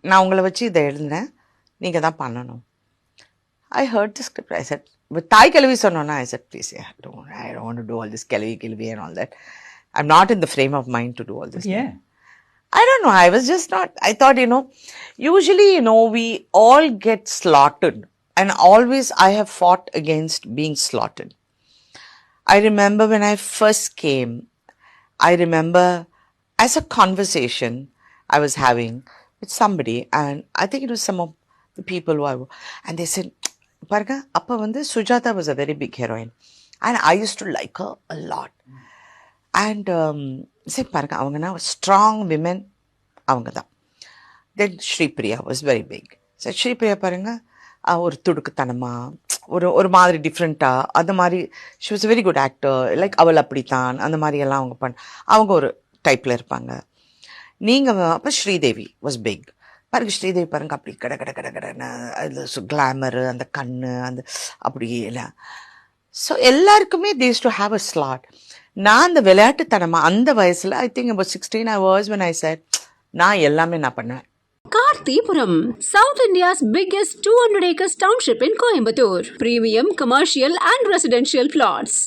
நான் உங்களை வச்சு இதை எழுதினேன், நீங்கள் தான் பண்ணணும். I heard the script. I said, with Thai Kelvi Sonona, I said, please, yeah, I don't want to do all this Kelvi and all that. I'm not in the frame of mind to do all this. Yeah. I don't know. I was just not. I thought, usually, we all get slaughtered. And always I have fought against being slaughtered. I remember when I first came, I remember as a conversation I was having with somebody, and I think it was some of the people who and they said, Parga, appa vandu Sujata was a very big heroine, and I used to like her a lot. And said, Parga, avanga na strong women, avanga da. Then Shri Priya was very big. Said, Shri Priya paranga, ஒரு துடுக்குத்தனமா, ஒரு மாதிரி டிஃப்ரெண்ட்டாக, அந்த மாதிரி she was very good actor. Like அவள் அப்படித்தான், அந்த மாதிரியெல்லாம் அவங்க ஒரு டைப்பில் இருப்பாங்க. நீங்கள் அப்போ ஸ்ரீதேவி வாஸ் பிக். பாருங்க ஸ்ரீதேவி பாருங்க, அப்படி கடன்னு அது கிளாமரு, அந்த கண்ணு, அந்த அப்படி எல்லாம். ஸோ எல்லாருக்குமே has to have a slot. நான் அந்த விளையாட்டுத்தனமாக அந்த வயசில், I think about 16 I was when I said, நான் எல்லாமே நான் பண்ணுவேன். Karthipuram, South India's biggest 200 acres township in Coimbatore. Premium, commercial and residential plots.